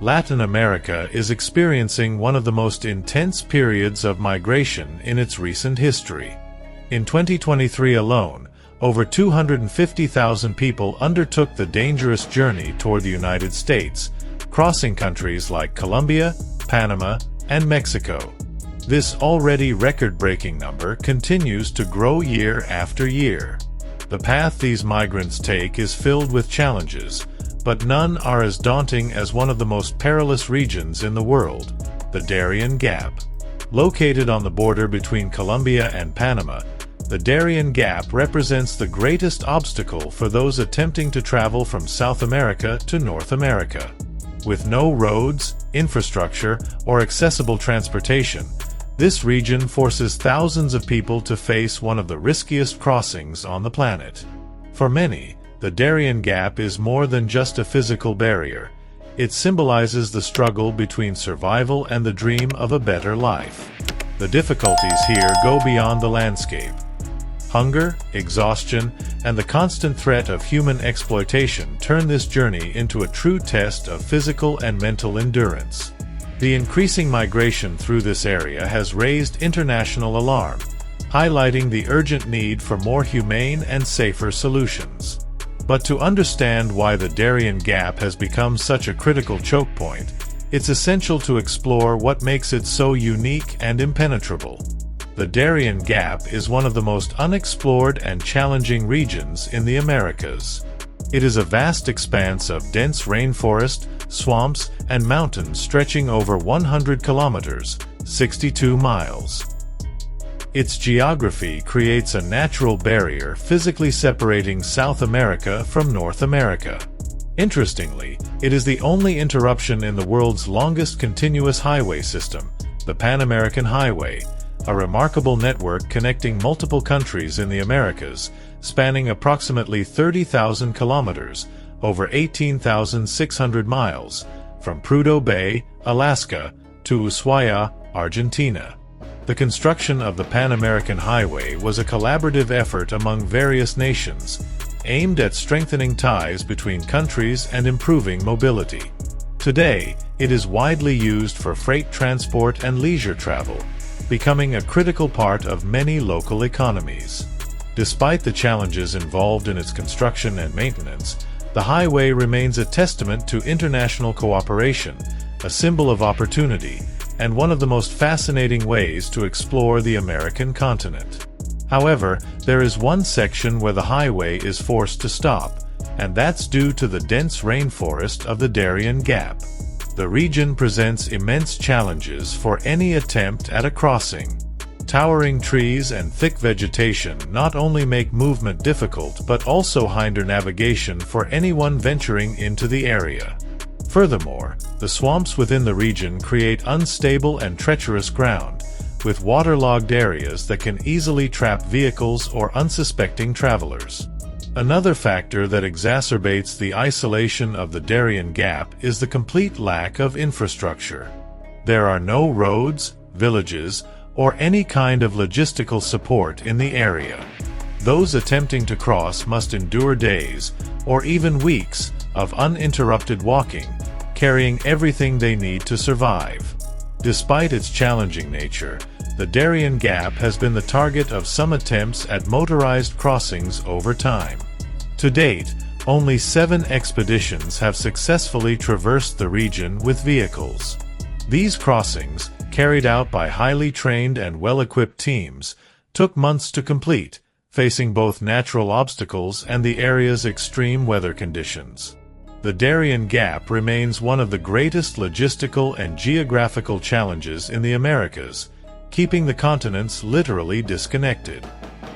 Latin America is experiencing one of the most intense periods of migration in its recent history. In 2023 alone, over 250,000 people undertook the dangerous journey toward the United States, crossing countries like Colombia, Panama, and Mexico. This already record-breaking number continues to grow year after year. The path these migrants take is filled with challenges, but none are as daunting as one of the most perilous regions in the world, the Darien Gap. Located on the border between Colombia and Panama, the Darien Gap represents the greatest obstacle for those attempting to travel from South America to North America. With no roads, infrastructure, or accessible transportation, this region forces thousands of people to face one of the riskiest crossings on the planet. For many, the Darien Gap is more than just a physical barrier. It symbolizes the struggle between survival and the dream of a better life. The difficulties here go beyond the landscape. Hunger, exhaustion, and the constant threat of human exploitation turn this journey into a true test of physical and mental endurance. The increasing migration through this area has raised international alarm, highlighting the urgent need for more humane and safer solutions. But to understand why the Darien Gap has become such a critical choke point, it's essential to explore what makes it so unique and impenetrable. The Darien Gap is one of the most unexplored and challenging regions in the Americas. It is a vast expanse of dense rainforest, swamps, and mountains stretching over 100 kilometers, 62 miles. Its geography creates a natural barrier physically separating South America from North America. Interestingly, it is the only interruption in the world's longest continuous highway system, the Pan American Highway, a remarkable network connecting multiple countries in the Americas, spanning approximately 30,000 kilometers, over 18,600 miles, from Prudhoe Bay, Alaska, to Ushuaia, Argentina. The construction of the Pan American Highway was a collaborative effort among various nations, aimed at strengthening ties between countries and improving mobility. Today, it is widely used for freight transport and leisure travel, becoming a critical part of many local economies. Despite the challenges involved in its construction and maintenance, the highway remains a testament to international cooperation, a symbol of opportunity, and one of the most fascinating ways to explore the American continent. However, there is one section where the highway is forced to stop, and that's due to the dense rainforest of the Darien Gap. The region presents immense challenges for any attempt at a crossing. Towering trees and thick vegetation not only make movement difficult but also hinder navigation for anyone venturing into the area. Furthermore, the swamps within the region create unstable and treacherous ground, with waterlogged areas that can easily trap vehicles or unsuspecting travelers. Another factor that exacerbates the isolation of the Darien Gap is the complete lack of infrastructure. There are no roads, villages, or any kind of logistical support in the area. Those attempting to cross must endure days, or even weeks, of uninterrupted walking, carrying everything they need to survive. Despite its challenging nature, the Darien Gap has been the target of some attempts at motorized crossings over time. To date, only 7 expeditions have successfully traversed the region with vehicles. These crossings, carried out by highly trained and well-equipped teams, took months to complete, facing both natural obstacles and the area's extreme weather conditions. The Darien Gap remains one of the greatest logistical and geographical challenges in the Americas, keeping the continents literally disconnected.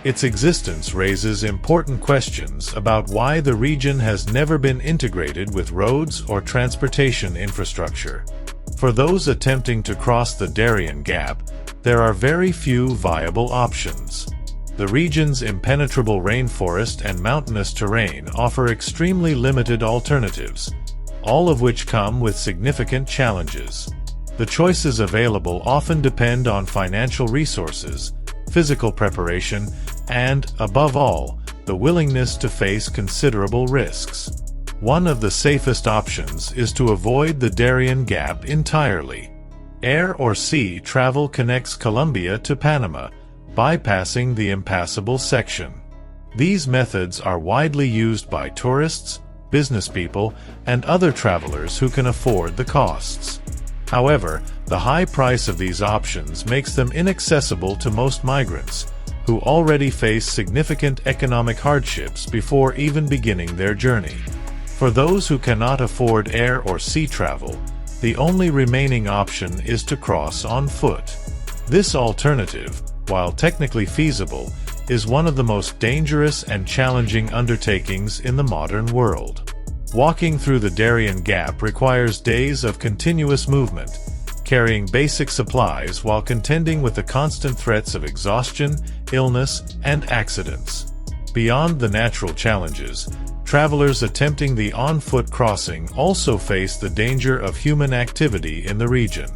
Its existence raises important questions about why the region has never been integrated with roads or transportation infrastructure. For those attempting to cross the Darien Gap, there are very few viable options. The region's impenetrable rainforest and mountainous terrain offer extremely limited alternatives, all of which come with significant challenges. The choices available often depend on financial resources, physical preparation, and, above all, the willingness to face considerable risks. One of the safest options is to avoid the Darien Gap entirely. Air or sea travel connects Colombia to Panama, bypassing the impassable section. These methods are widely used by tourists, business people, and other travelers who can afford the costs. However, the high price of these options makes them inaccessible to most migrants, who already face significant economic hardships before even beginning their journey. For those who cannot afford air or sea travel, the only remaining option is to cross on foot. This alternative, while technically feasible, is one of the most dangerous and challenging undertakings in the modern world. Walking through the Darien Gap requires days of continuous movement, carrying basic supplies while contending with the constant threats of exhaustion, illness, and accidents. Beyond the natural challenges, travelers attempting the on-foot crossing also face the danger of human activity in the region.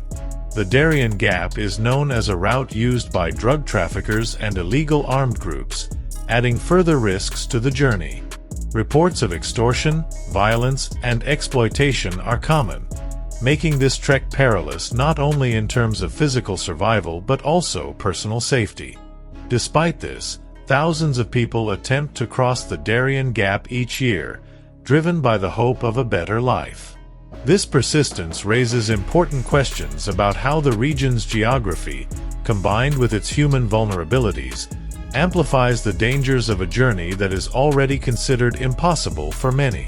The Darien Gap is known as a route used by drug traffickers and illegal armed groups, adding further risks to the journey. Reports of extortion, violence, and exploitation are common, making this trek perilous not only in terms of physical survival but also personal safety. Despite this, thousands of people attempt to cross the Darien Gap each year, driven by the hope of a better life. This persistence raises important questions about how the region's geography, combined with its human vulnerabilities, amplifies the dangers of a journey that is already considered impossible for many.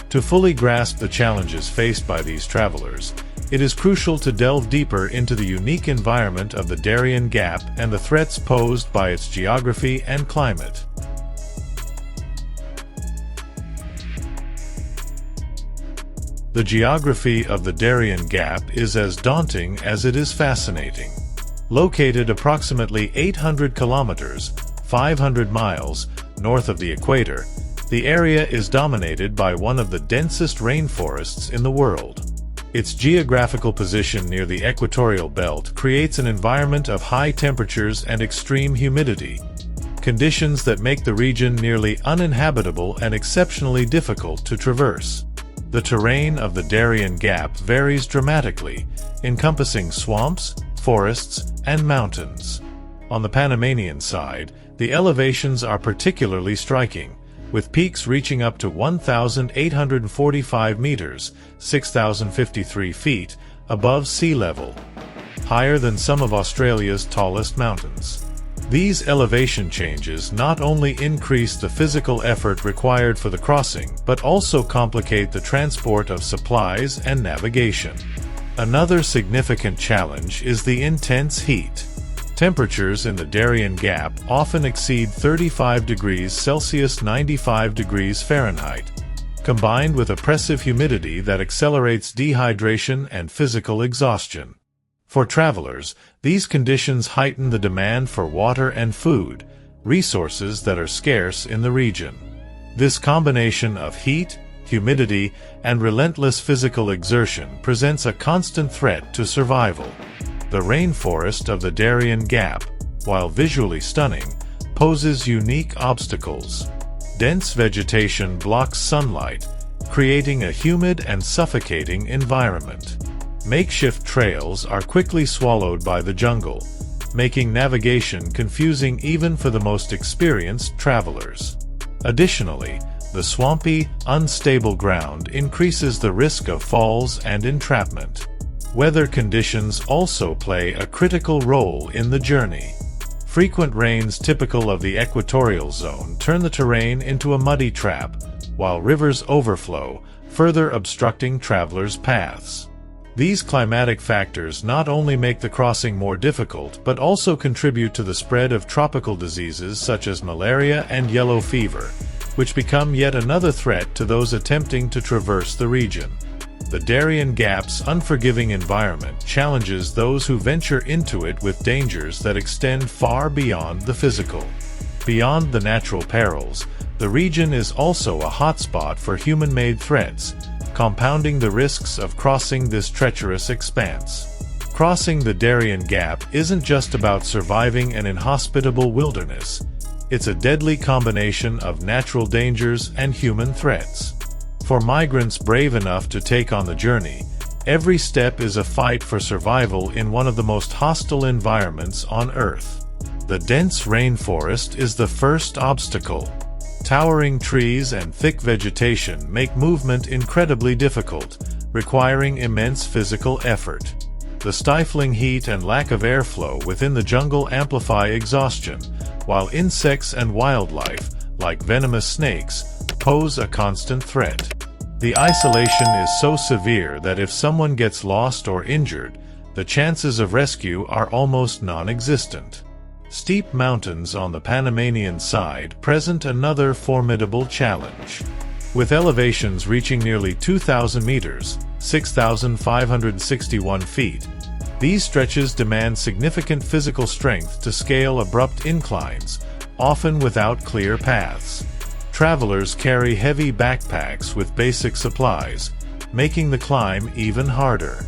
To fully grasp the challenges faced by these travelers, it is crucial to delve deeper into the unique environment of the Darien Gap and the threats posed by its geography and climate. The geography of the Darien Gap is as daunting as it is fascinating. Located approximately 800 kilometers, 500 miles, north of the equator, the area is dominated by one of the densest rainforests in the world. Its geographical position near the equatorial belt creates an environment of high temperatures and extreme humidity, conditions that make the region nearly uninhabitable and exceptionally difficult to traverse. The terrain of the Darien Gap varies dramatically, encompassing swamps, forests, and mountains. On the Panamanian side, the elevations are particularly striking, with peaks reaching up to 1,845 meters, 6,053 feet, above sea level, higher than some of Australia's tallest mountains. These elevation changes not only increase the physical effort required for the crossing, but also complicate the transport of supplies and navigation. Another significant challenge is the intense heat. Temperatures in the Darien Gap often exceed 35 degrees Celsius (95 degrees Fahrenheit), combined with oppressive humidity that accelerates dehydration and physical exhaustion. For travelers, these conditions heighten the demand for water and food, resources that are scarce in the region. This combination of heat, humidity, and relentless physical exertion presents a constant threat to survival. The rainforest of the Darien Gap, while visually stunning, poses unique obstacles. Dense vegetation blocks sunlight, creating a humid and suffocating environment. Makeshift trails are quickly swallowed by the jungle, making navigation confusing even for the most experienced travelers. Additionally, the swampy, unstable ground increases the risk of falls and entrapment. Weather conditions also play a critical role in the journey. Frequent rains typical of the equatorial zone turn the terrain into a muddy trap, while rivers overflow, further obstructing travelers' paths. These climatic factors not only make the crossing more difficult but also contribute to the spread of tropical diseases such as malaria and yellow fever, which become yet another threat to those attempting to traverse the region. The Darien Gap's unforgiving environment challenges those who venture into it with dangers that extend far beyond the physical. Beyond the natural perils, the region is also a hotspot for human-made threats, compounding the risks of crossing this treacherous expanse. Crossing the Darien Gap isn't just about surviving an inhospitable wilderness. It's a deadly combination of natural dangers and human threats. For migrants brave enough to take on the journey, every step is a fight for survival in one of the most hostile environments on Earth. The dense rainforest is the first obstacle. Towering trees and thick vegetation make movement incredibly difficult, requiring immense physical effort. The stifling heat and lack of airflow within the jungle amplify exhaustion, while insects and wildlife, like venomous snakes, pose a constant threat. The isolation is so severe that if someone gets lost or injured, the chances of rescue are almost non-existent. Steep mountains on the Panamanian side present another formidable challenge. With elevations reaching nearly 2,000 meters, 6,561 feet, these stretches demand significant physical strength to scale abrupt inclines, often without clear paths. Travelers carry heavy backpacks with basic supplies, making the climb even harder.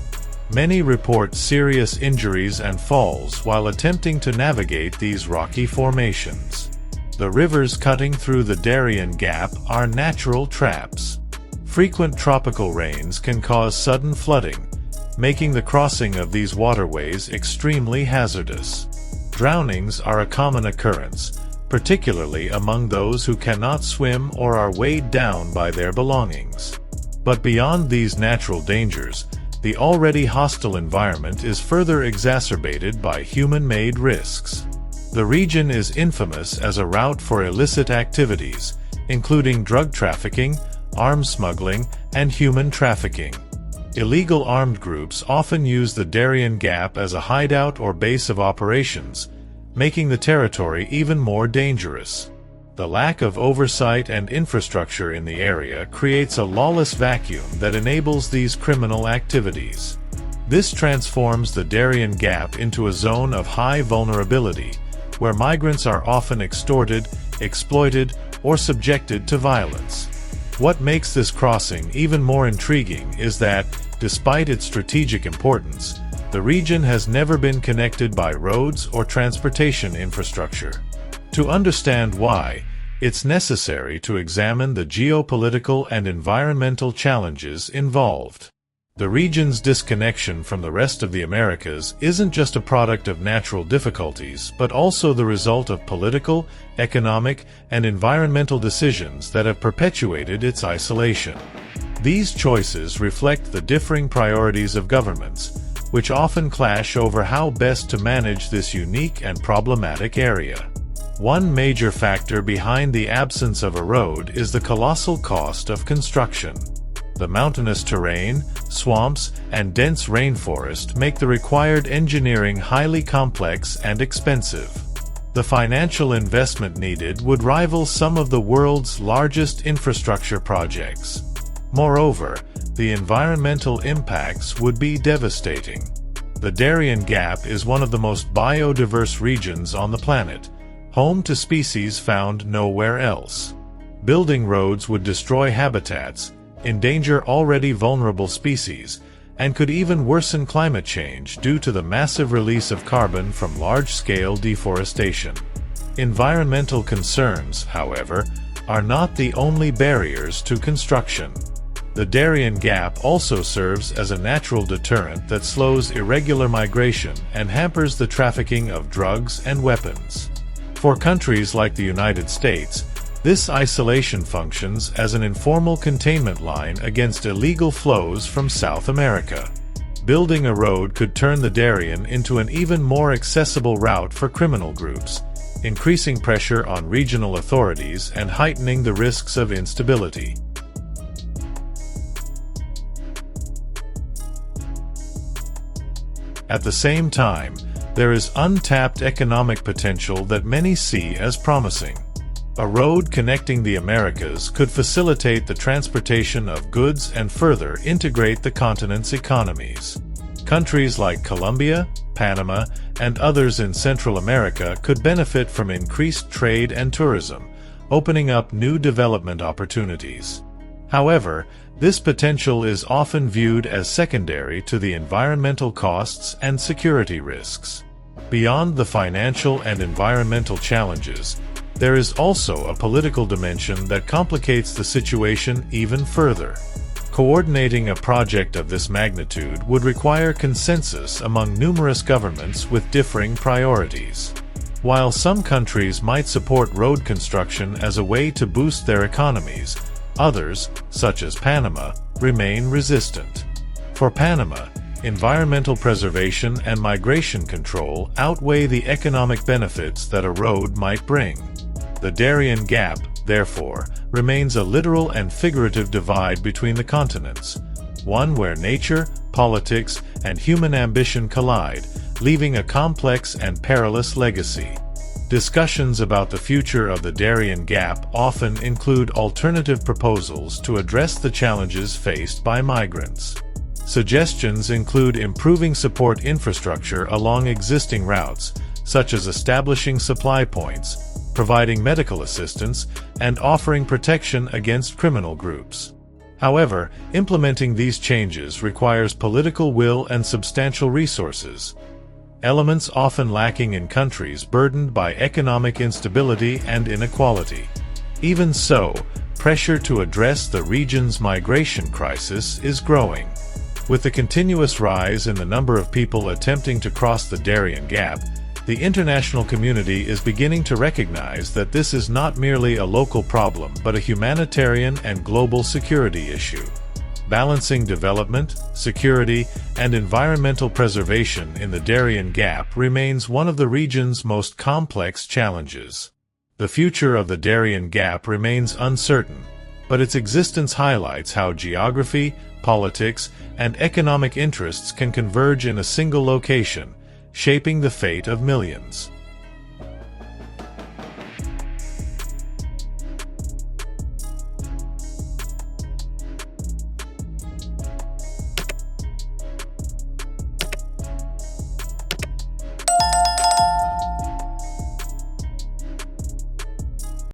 Many report serious injuries and falls while attempting to navigate these rocky formations. The rivers cutting through the Darien Gap are natural traps. Frequent tropical rains can cause sudden flooding, making the crossing of these waterways extremely hazardous. Drownings are a common occurrence, particularly among those who cannot swim or are weighed down by their belongings. But beyond these natural dangers, the already hostile environment is further exacerbated by human-made risks. The region is infamous as a route for illicit activities, including drug trafficking, arms smuggling, and human trafficking. Illegal armed groups often use the Darien Gap as a hideout or base of operations, making the territory even more dangerous. The lack of oversight and infrastructure in the area creates a lawless vacuum that enables these criminal activities. This transforms the Darien Gap into a zone of high vulnerability, where migrants are often extorted, exploited, or subjected to violence. What makes this crossing even more intriguing is that, despite its strategic importance, the region has never been connected by roads or transportation infrastructure. To understand why, it's necessary to examine the geopolitical and environmental challenges involved. The region's disconnection from the rest of the Americas isn't just a product of natural difficulties, but also the result of political, economic, and environmental decisions that have perpetuated its isolation. These choices reflect the differing priorities of governments, which often clash over how best to manage this unique and problematic area. One major factor behind the absence of a road is the colossal cost of construction. The mountainous terrain, swamps, and dense rainforest make the required engineering highly complex and expensive. The financial investment needed would rival some of the world's largest infrastructure projects. Moreover, the environmental impacts would be devastating. The Darien Gap is one of the most biodiverse regions on the planet, home to species found nowhere else. Building roads would destroy habitats, endanger already vulnerable species, and could even worsen climate change due to the massive release of carbon from large-scale deforestation. Environmental concerns, however, are not the only barriers to construction. The Darien Gap also serves as a natural deterrent that slows irregular migration and hampers the trafficking of drugs and weapons. For countries like the United States, this isolation functions as an informal containment line against illegal flows from South America. Building a road could turn the Darien into an even more accessible route for criminal groups, increasing pressure on regional authorities and heightening the risks of instability. At the same time, there is untapped economic potential that many see as promising. A road connecting the Americas could facilitate the transportation of goods and further integrate the continent's economies. Countries like Colombia, Panama, and others in Central America could benefit from increased trade and tourism, opening up new development opportunities. However, this potential is often viewed as secondary to the environmental costs and security risks. Beyond the financial and environmental challenges, There is also a political dimension that complicates the situation even further. Coordinating a project of this magnitude would require consensus among numerous governments with differing priorities. While some countries might support road construction as a way to boost their economies, others, such as Panama, remain resistant. For Panama, environmental preservation and migration control outweigh the economic benefits that a road might bring. The Darien Gap, therefore, remains a literal and figurative divide between the continents, one where nature, politics, and human ambition collide, leaving a complex and perilous legacy. Discussions about the future of the Darien Gap often include alternative proposals to address the challenges faced by migrants. Suggestions include improving support infrastructure along existing routes, such as establishing supply points, providing medical assistance, and offering protection against criminal groups. However, implementing these changes requires political will and substantial resources, elements often lacking in countries burdened by economic instability and inequality. Even so, pressure to address the region's migration crisis is growing. With the continuous rise in the number of people attempting to cross the Darien Gap, the international community is beginning to recognize that this is not merely a local problem but a humanitarian and global security issue. Balancing development, security, and environmental preservation in the Darien Gap remains one of the region's most complex challenges. The future of the Darien Gap remains uncertain, but its existence highlights how geography, politics, and economic interests can converge in a single location, shaping the fate of millions.